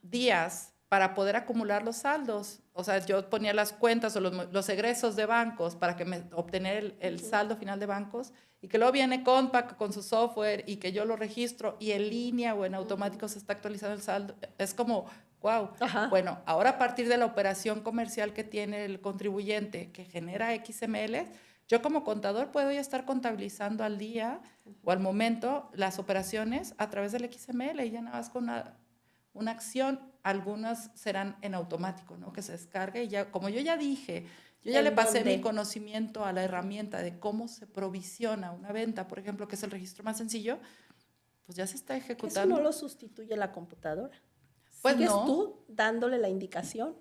S2: días para poder acumular los saldos? O sea, yo ponía las cuentas o los egresos de bancos para que obtener el saldo final de bancos y que luego viene Compact con su software y que yo lo registro y en línea o en automático se está actualizando el saldo. Es como, wow.
S1: Ajá.
S2: Bueno, ahora a partir de la operación comercial que tiene el contribuyente que genera XML, yo como contador puedo ya estar contabilizando al día o al momento las operaciones a través del XML y ya nada más con una acción, algunas serán en automático, ¿no? Que se descargue y ya, como yo ya dije, yo ya le pasé mi conocimiento a la herramienta de cómo se provisiona una venta, por ejemplo, que es el registro más sencillo, pues ya se está ejecutando.
S1: Eso no lo sustituye la computadora.
S2: Pues
S1: Sigues
S2: no.
S1: tú dándole la indicación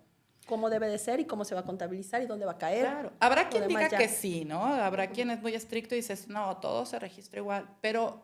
S1: cómo debe de ser y cómo se va a contabilizar y dónde va a caer.
S2: Claro, habrá quien diga que sí, ¿no? Habrá quien es muy estricto y dices, no, todo se registra igual, pero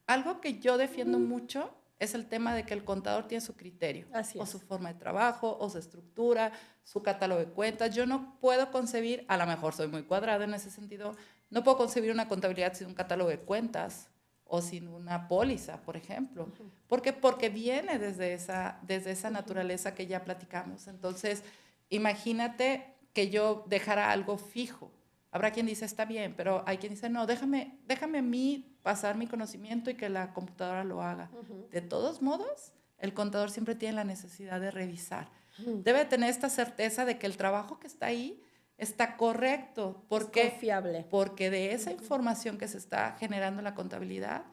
S2: algo que yo defiendo mucho es el tema de que el contador tiene su criterio, o su forma de trabajo, o su estructura, su catálogo de cuentas. Yo no puedo concebir, a lo mejor soy muy cuadrada en ese sentido, no puedo concebir una contabilidad sin un catálogo de cuentas o sin una póliza, por ejemplo. ¿Por qué? Porque viene desde esa naturaleza que ya platicamos. Entonces, imagínate que yo dejara algo fijo. Habrá quien dice, está bien, pero hay quien dice, no, déjame a mí pasar mi conocimiento y que la computadora lo haga. De todos modos, el contador siempre tiene la necesidad de revisar. Debe tener esta certeza de que el trabajo que está ahí está correcto. ¿Por qué?
S1: Confiable.
S2: Porque de esa información que se está generando en la contabilidad,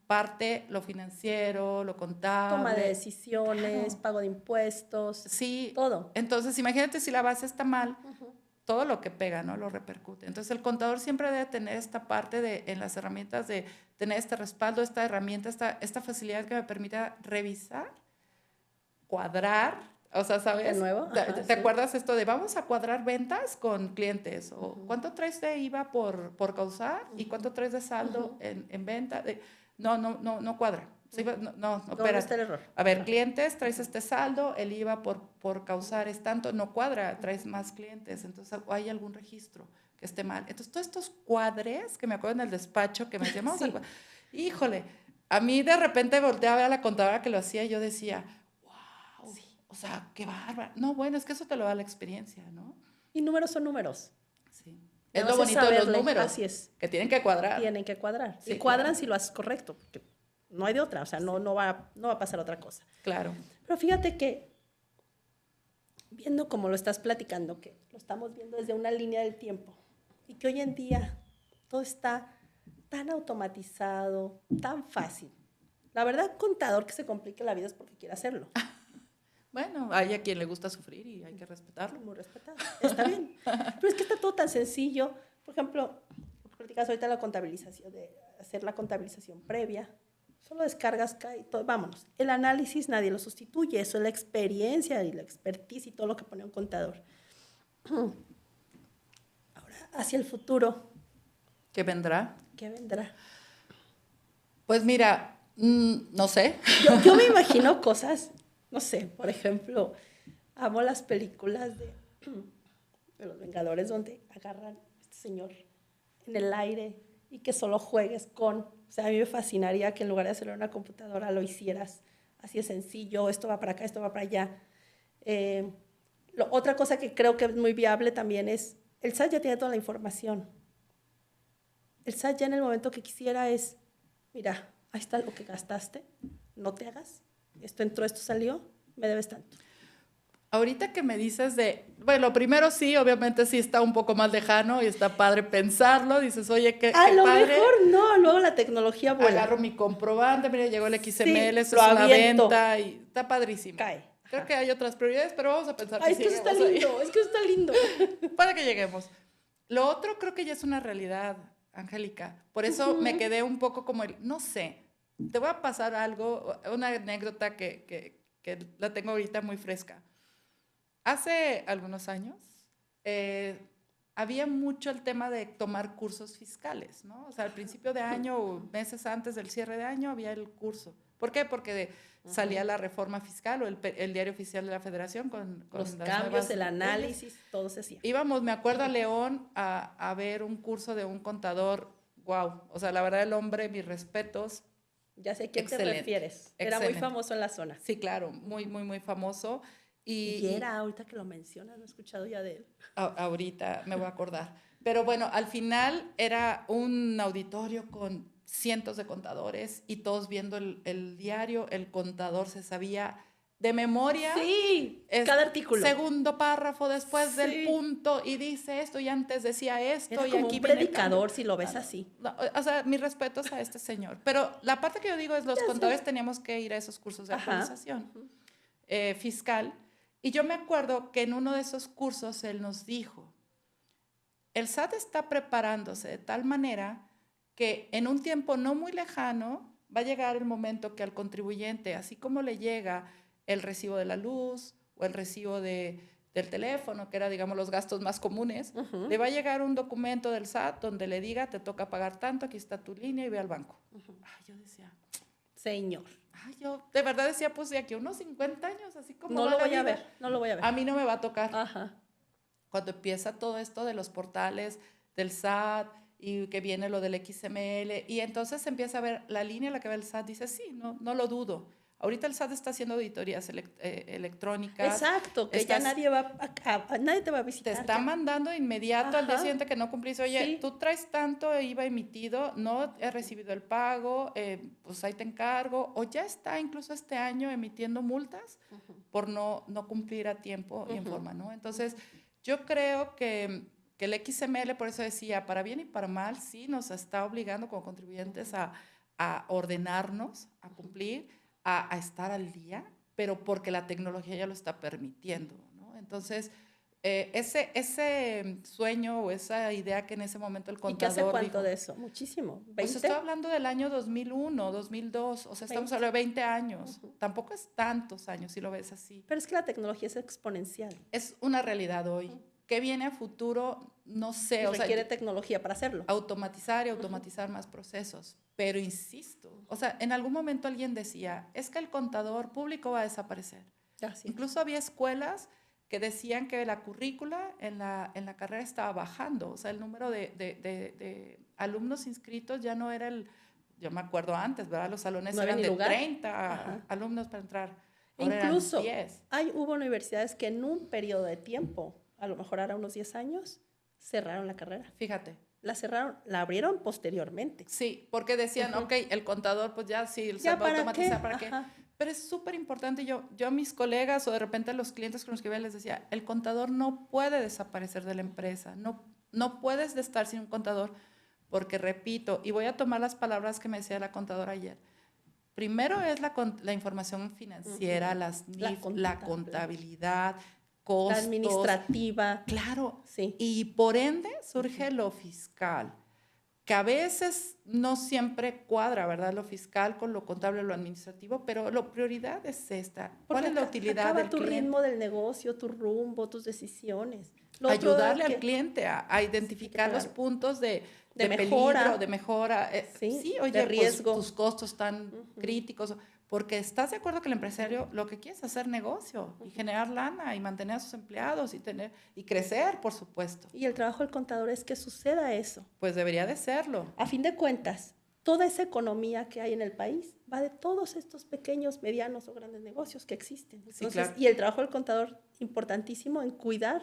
S2: parte lo financiero, lo contable.
S1: Toma de decisiones, pago de impuestos.
S2: Sí.
S1: Todo.
S2: Entonces, imagínate si la base está mal, todo lo que pega, ¿no? Lo repercute. Entonces, el contador siempre debe tener esta parte en las herramientas de tener este respaldo, esta herramienta, esta facilidad que me permita revisar, cuadrar, o sea, ¿sabes?
S1: De nuevo. Ajá,
S2: ¿Te acuerdas esto de vamos a cuadrar ventas con clientes? O ¿cuánto traes de IVA por causar? ¿Y cuánto traes de saldo en venta? No cuadra. No,
S1: ¿Dónde
S2: espera.
S1: está el error?
S2: A ver, clientes, traes este saldo, el IVA por causar es tanto, no cuadra, traes más clientes, entonces hay algún registro que esté mal. Entonces, todos estos cuadres que me acuerdo en el despacho que me decían,
S1: Sí.
S2: híjole, a mí de repente volteaba a ver a la contadora que lo hacía y yo decía, wow,
S1: Sí.
S2: o sea, qué bárbaro. No, bueno, es que eso te lo da la experiencia, ¿no?
S1: Y números son números.
S2: Sí.
S1: Nada
S2: Es
S1: más
S2: lo bonito de los
S1: saberle,
S2: números.
S1: así es.
S2: Que tienen que cuadrar.
S1: Tienen que cuadrar.
S2: Sí,
S1: y cuadran
S2: claro.
S1: si lo haces correcto, porque no hay de otra, o sea, no va a pasar otra cosa.
S2: Claro.
S1: Pero fíjate que, viendo como lo estás platicando, que lo estamos viendo desde una línea del tiempo, y que hoy en día todo está tan automatizado, tan fácil. La verdad, contador que se complique la vida es porque quiere hacerlo.
S2: Bueno, hay a quien le gusta sufrir y hay que respetarlo.
S1: Muy respetado. Está bien. Pero es que está todo tan sencillo. Por ejemplo, platicas ahorita la contabilización, de hacer la contabilización previa. Solo descargas, cae todo. Vámonos. El análisis nadie lo sustituye. Eso es la experiencia y la expertise y todo lo que pone un contador. Ahora, hacia el futuro,
S2: ¿Qué vendrá?
S1: ¿qué vendrá?
S2: Pues mira, no sé.
S1: Yo me imagino cosas, no sé, por ejemplo, amo las películas de Los Vengadores donde agarran a este señor en el aire y que solo juegues con, o sea, a mí me fascinaría que en lugar de hacerlo en una computadora lo hicieras así de sencillo, esto va para acá, esto va para allá. Otra cosa que creo que es muy viable también es, el SAT ya tiene toda la información. El SAT ya en el momento que quisiera es, mira, ahí está lo que gastaste, no te hagas, esto entró, esto salió, me debes tanto.
S2: Ahorita que me dices bueno, primero sí, obviamente sí está un poco más lejano y está padre pensarlo, dices, oye, qué
S1: A lo
S2: padre.
S1: mejor no, luego la tecnología vuela.
S2: Agarro mi comprobante, mira, llegó el XML,
S1: Sí,
S2: eso
S1: lo
S2: es una
S1: aviento.
S2: venta y está padrísimo.
S1: Cae.
S2: Creo
S1: Ajá.
S2: que hay otras prioridades, pero vamos a pensar
S1: Ay,
S2: que
S1: es que eso está
S2: lleguemos ahí.
S1: lindo, es que eso está lindo.
S2: Para que lleguemos. Lo otro creo que ya es una realidad, Angélica. Por eso me quedé un poco como no sé, te voy a pasar algo, una anécdota que la tengo ahorita muy fresca. Hace algunos años había mucho el tema de tomar cursos fiscales, ¿no? O sea, al principio de año o meses antes del cierre de año había el curso. ¿Por qué? Porque salía la reforma fiscal o el diario oficial de la Federación con
S1: Los
S2: las
S1: cambios,
S2: nuevas
S1: el
S2: leyes.
S1: análisis, todo se hacía.
S2: Íbamos, me acuerdo, a León a ver un curso de un contador, wow, o sea, la verdad el hombre, mis respetos.
S1: Ya sé a quién te
S2: Excelente,
S1: refieres. Era muy
S2: excelente.
S1: famoso en la zona.
S2: Sí, claro, muy, muy, muy famoso.
S1: Y era, ahorita que lo mencionas, no he escuchado ya de él.
S2: Ahorita me voy a acordar. Pero bueno, al final era un auditorio con cientos de contadores y todos viendo el diario, el contador se sabía de memoria.
S1: Sí, cada artículo.
S2: Segundo párrafo después
S1: Sí.
S2: del punto y dice esto y antes decía esto.
S1: Era
S2: y
S1: como
S2: aquí
S1: un
S2: viene el
S1: predicador,
S2: cambio.
S1: si lo ves así.
S2: No, o sea, mis respetos a este señor. Pero la parte que yo digo es los
S1: Ya
S2: contadores
S1: sé.
S2: teníamos que ir a esos cursos de
S1: Ajá.
S2: actualización fiscal. Y yo me acuerdo que en uno de esos cursos él nos dijo, el SAT está preparándose de tal manera que en un tiempo no muy lejano va a llegar el momento que al contribuyente, así como le llega el recibo de la luz o el recibo del teléfono, que era, digamos, los gastos más comunes, le va a llegar un documento del SAT donde le diga, te toca pagar tanto, aquí está tu línea y ve al banco. Ay, yo decía,
S1: señor.
S2: Ay, yo de verdad decía, pues de aquí a unos 50 años, así como
S1: No
S2: va
S1: lo
S2: la
S1: voy a
S2: vida,
S1: ver, no lo voy a ver.
S2: a mí no me va a tocar.
S1: Ajá.
S2: Cuando empieza todo esto de los portales del SAT y que viene lo del XML y entonces empieza a ver la línea en la que ve el SAT, dice, sí, no lo dudo. Ahorita el SAT está haciendo auditorías electrónicas.
S1: Exacto, que ya nadie nadie te va a visitar.
S2: Te está mandando de inmediato al día siguiente que no cumplís. Oye,
S1: Sí.
S2: tú traes tanto IVA emitido, no he recibido el pago, pues ahí te encargo. O ya está incluso este año emitiendo multas por no cumplir a tiempo y en forma, ¿no? Entonces, yo creo que el XML, por eso decía, para bien y para mal, sí nos está obligando como contribuyentes a ordenarnos, a cumplir, a estar al día, pero porque la tecnología ya lo está permitiendo, ¿no? Entonces, ese sueño o esa idea que en ese momento el contador
S1: ¿Y qué hace cuánto
S2: dijo,
S1: de eso? Muchísimo. ¿20?
S2: Pues estoy hablando del año 2001, 2002, o sea, estamos
S1: 20.
S2: hablando de 20 años. Tampoco es tantos años si lo ves así.
S1: Pero es que la tecnología es exponencial.
S2: Es una realidad hoy. ¿Qué viene a futuro? No sé.
S1: Y
S2: O sea,
S1: requiere tecnología para hacerlo.
S2: automatizar y automatizar más procesos. Pero insisto, o sea, en algún momento alguien decía, es que el contador público va a desaparecer.
S1: Así es.
S2: Incluso había escuelas que decían que la currícula en la carrera estaba bajando, o sea, el número de alumnos inscritos ya no era yo me acuerdo antes, ¿verdad? Los salones
S1: No había
S2: eran
S1: ni
S2: de
S1: lugar.
S2: 30
S1: Ajá.
S2: alumnos para entrar,
S1: E
S2: ahora eran
S1: incluso
S2: 10.
S1: hubo universidades que en un periodo de tiempo, a lo mejor ahora unos 10 años, cerraron la carrera.
S2: Fíjate.
S1: La cerraron, la abrieron posteriormente.
S2: Sí, porque decían, ok, el contador, pues ya sí, se
S1: ¿Ya
S2: va a
S1: para qué?
S2: automatizar, ¿para qué?
S1: Ajá.
S2: Pero es súper importante, yo a mis colegas o de repente a los clientes con los que iba les decía, el contador no puede desaparecer de la empresa, no puedes de estar sin un contador, porque repito, y voy a tomar las palabras que me decía la contadora ayer, primero es la información financiera, las NIF, la contabilidad, costos.
S1: La administrativa.
S2: Claro,
S1: Sí.
S2: y por ende surge lo fiscal, que a veces no siempre cuadra, ¿verdad? Lo fiscal con lo contable, lo administrativo, pero la prioridad es esta. ¿Cuál
S1: Porque
S2: es la utilidad
S1: acaba
S2: del
S1: tu
S2: cliente?
S1: ritmo del negocio, tu rumbo, tus decisiones. Lo
S2: Ayudarle
S1: otro
S2: al cliente a identificar los puntos de
S1: mejora,
S2: peligro, de mejora. Sí, oye,
S1: de riesgo.
S2: Pues tus costos tan críticos, porque estás de acuerdo que el empresario lo que quiere es hacer negocio y generar lana y mantener a sus empleados y crecer, por supuesto.
S1: Y el trabajo del contador es que suceda eso.
S2: Pues debería de serlo.
S1: A fin de cuentas, toda esa economía que hay en el país va de todos estos pequeños, medianos o grandes negocios que existen. Entonces,
S2: Sí, claro.
S1: Y el trabajo del contador, importantísimo en cuidar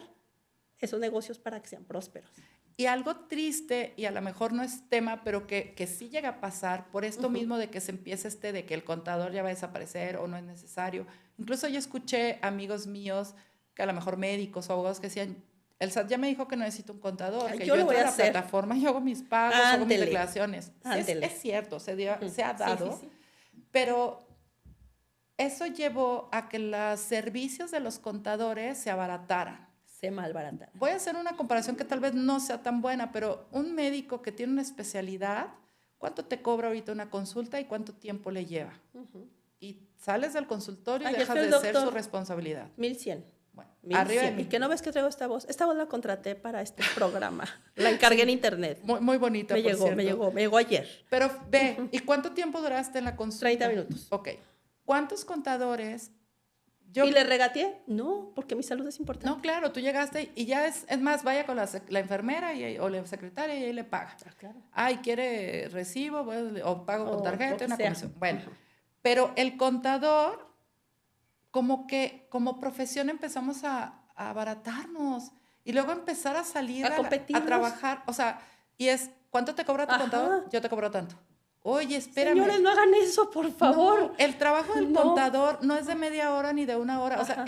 S1: esos negocios para que sean prósperos.
S2: Y algo triste, y a lo mejor no es tema, pero que sí llega a pasar, por esto mismo de que se empieza de que el contador ya va a desaparecer o no es necesario. Incluso yo escuché amigos míos, que a lo mejor médicos o abogados que decían, el SAT ya me dijo que no necesito un contador, que yo entro a la plataforma y hago mis pagos, hago mis declaraciones. Es cierto, se ha dado, pero eso llevó a que los servicios de los contadores se abarataran.
S1: Se malbaratan.
S2: Voy a hacer una comparación que tal vez no sea tan buena, pero un médico que tiene una especialidad, ¿cuánto te cobra ahorita una consulta y cuánto tiempo le lleva? Y sales del consultorio y dejas de ser su responsabilidad.
S1: 1100.
S2: Bueno,
S1: 1100.
S2: arriba de 1000.
S1: ¿Y que no ves que traigo esta voz? Esta voz la contraté para este programa. La encargué en internet.
S2: Muy bonita, por cierto.
S1: Me llegó ayer.
S2: Pero ve, ¿y cuánto tiempo duraste en la consulta?
S1: 30 minutos.
S2: Ok. ¿Cuántos contadores?
S1: ¿Y le regateé? No, porque mi salud es importante.
S2: No, claro, tú llegaste y ya es más, vaya con la enfermera o la secretaria y ahí le paga.
S1: Claro.
S2: Ay, quiere recibo o pago con tarjeta, una comisión. Bueno, pero el contador, como profesión empezamos a abaratarnos y luego empezar a salir a trabajar. O sea, y ¿cuánto te cobra tu contador? Yo te cobro tanto. Oye, espérame.
S1: Señores, no hagan eso, por favor.
S2: No, el trabajo del contador no es de media hora ni de una hora. O sea,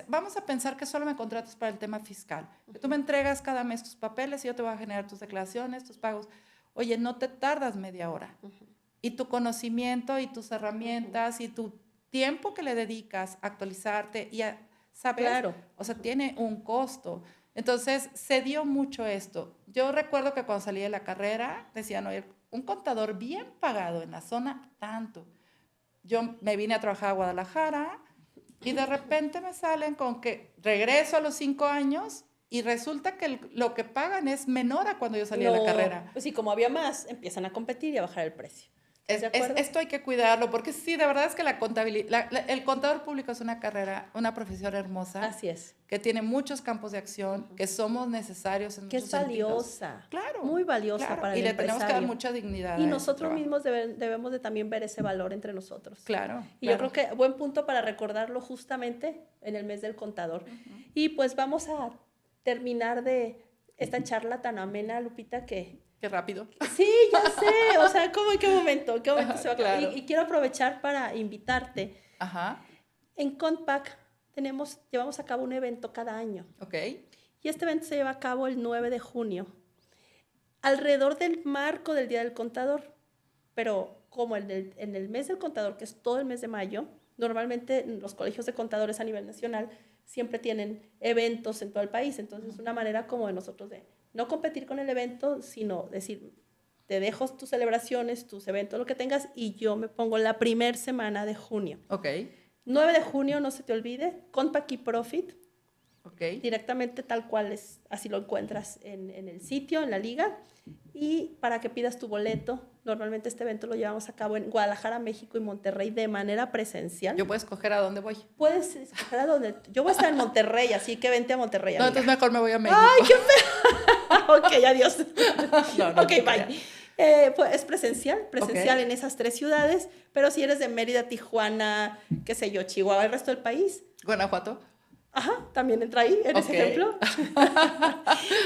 S2: vamos a pensar que solo me contratas para el tema fiscal. Que tú me entregas cada mes tus papeles y yo te voy a generar tus declaraciones, tus pagos. Oye, no te tardas media hora. Y tu conocimiento y tus herramientas y tu tiempo que le dedicas a actualizarte y a saber,
S1: claro.
S2: O sea, tiene un costo. Entonces, se dio mucho esto. Yo recuerdo que cuando salí de la carrera, decían, oye, un contador bien pagado en la zona, tanto. Yo me vine a trabajar a Guadalajara y de repente me salen con que regreso a los 5 años y resulta que lo que pagan es menor a cuando yo salí de la carrera.
S1: Pues sí, como había más, empiezan a competir y a bajar el precio.
S2: Esto hay que cuidarlo, porque sí, de verdad es que la contabilidad, el contador público es una carrera, una profesión hermosa.
S1: Así es.
S2: Que tiene muchos campos de acción, que somos necesarios en muchos sentidos.
S1: Que es valiosa.
S2: Claro.
S1: Muy valiosa para el empresario.
S2: Y le tenemos que dar mucha dignidad.
S1: Y nosotros mismos debemos de también ver ese valor entre nosotros.
S2: Claro.
S1: Y yo creo que buen punto para recordarlo justamente en el mes del contador. Y pues vamos a terminar de esta charla tan amena, Lupita, que...
S2: Qué rápido.
S1: Sí, ya sé. O sea, ¿cómo en qué momento? ¿Qué momento se va a acabar?
S2: Claro.
S1: Y quiero aprovechar para invitarte.
S2: Ajá.
S1: En Contpac llevamos a cabo un evento cada año.
S2: Ok.
S1: Y este evento se lleva a cabo el 9 de junio, alrededor del marco del Día del Contador. Pero como en el mes del contador, que es todo el mes de mayo, normalmente los colegios de contadores a nivel nacional siempre tienen eventos en todo el país. Entonces es una manera como de nosotros de no competir con el evento, sino decir, te dejo tus celebraciones, tus eventos, lo que tengas, y yo me pongo la primera semana de junio.
S2: Ok.
S1: 9 de junio, no se te olvide, Contpac y Profit.
S2: Ok.
S1: Directamente tal cual es, así lo encuentras en el sitio, en la liga. Y para que pidas tu boleto, normalmente este evento lo llevamos a cabo en Guadalajara, México y Monterrey de manera presencial.
S2: Yo puedo escoger a dónde voy.
S1: Puedes escoger a dónde. Yo voy a estar en Monterrey, así que vente a Monterrey,
S2: No,
S1: amiga.
S2: entonces mejor me voy a México.
S1: ¡Ay, qué feo! Ok, adiós.
S2: No,
S1: Ok,
S2: te
S1: bye. Pues es presencial
S2: Ok.
S1: en esas 3 ciudades, pero si eres de Mérida, Tijuana, qué sé yo, Chihuahua, el resto del país,
S2: Guanajuato.
S1: ajá, también entra ahí, en ese
S2: Ok.
S1: ejemplo.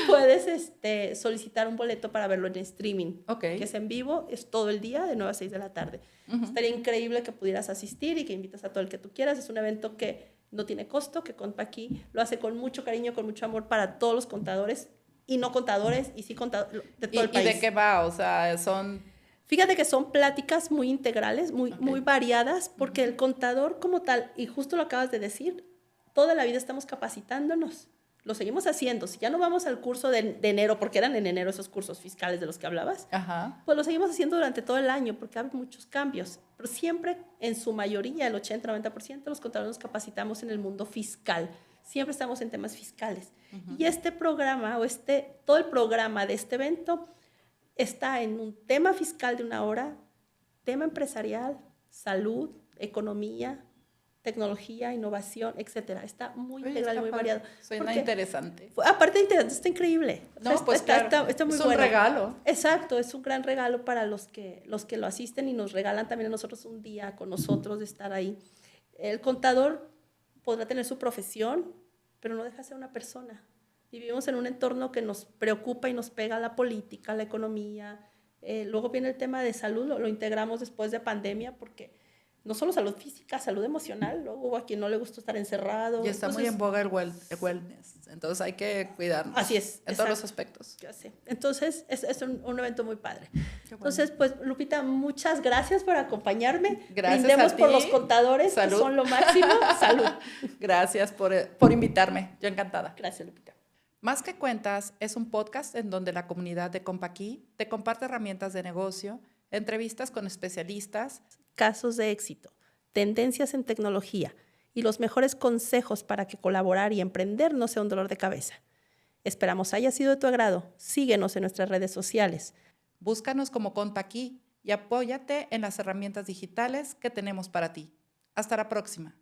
S1: Puedes solicitar un boleto para verlo en streaming,
S2: Ok.
S1: que es en vivo, es todo el día, de 9 a 6 de la tarde. Estaría increíble que pudieras asistir y que invitas a todo el que tú quieras. Es un evento que no tiene costo, que Conta aquí lo hace con mucho cariño, con mucho amor para todos los contadores y no contadores, y sí contadores de todo el
S2: ¿Y
S1: país.
S2: de qué va? O sea, son...
S1: Fíjate que son pláticas muy integrales, muy variadas, porque el contador como tal, y justo lo acabas de decir, toda la vida estamos capacitándonos. Lo seguimos haciendo. Si ya no vamos al curso de enero, porque eran en enero esos cursos fiscales de los que hablabas,
S2: Ajá.
S1: pues lo seguimos haciendo durante todo el año, porque hay muchos cambios. Pero siempre, en su mayoría, el 80-90%, los contadores nos capacitamos en el mundo fiscal. Siempre estamos en temas fiscales. Y este programa, todo el programa de este evento, está en un tema fiscal de 1 hora, tema empresarial, salud, economía, tecnología, innovación, etcétera. Está muy
S2: Oye,
S1: integral y
S2: está
S1: muy
S2: padre.
S1: variado.
S2: Suena
S1: Porque,
S2: interesante.
S1: aparte de interesante, está increíble.
S2: No, pues
S1: está,
S2: claro.
S1: está muy
S2: Es un
S1: bueno.
S2: regalo.
S1: Exacto, es un gran regalo para los que lo asisten y nos regalan también a nosotros un día con nosotros de estar ahí. El contador podrá tener su profesión, pero no deja de ser una persona. Vivimos en un entorno que nos preocupa y nos pega la política, la economía. Luego viene el tema de salud, lo integramos después de pandemia, porque no solo salud física, salud emocional. Luego hubo a quien no le gustó estar encerrado.
S2: Y está muy en boga el wellness. Entonces hay que cuidarnos.
S1: Así es.
S2: En todos los aspectos.
S1: Ya sé. Entonces es un evento muy padre.
S2: Qué bueno.
S1: Entonces, pues, Lupita, muchas gracias por acompañarme.
S2: Gracias
S1: Brindemos
S2: a
S1: por
S2: ti.
S1: los contadores,
S2: Salud.
S1: que son lo máximo. Salud.
S2: Gracias por invitarme. Yo encantada.
S1: Gracias, Lupita.
S2: Más que Cuentas es un podcast en donde la comunidad de Compaquí te comparte herramientas de negocio, entrevistas con especialistas,
S1: Casos de éxito, tendencias en tecnología y los mejores consejos para que colaborar y emprender no sea un dolor de cabeza. Esperamos haya sido de tu agrado. Síguenos en nuestras redes sociales.
S2: búscanos como Compaquí y apóyate en las herramientas digitales que tenemos para ti. Hasta la próxima.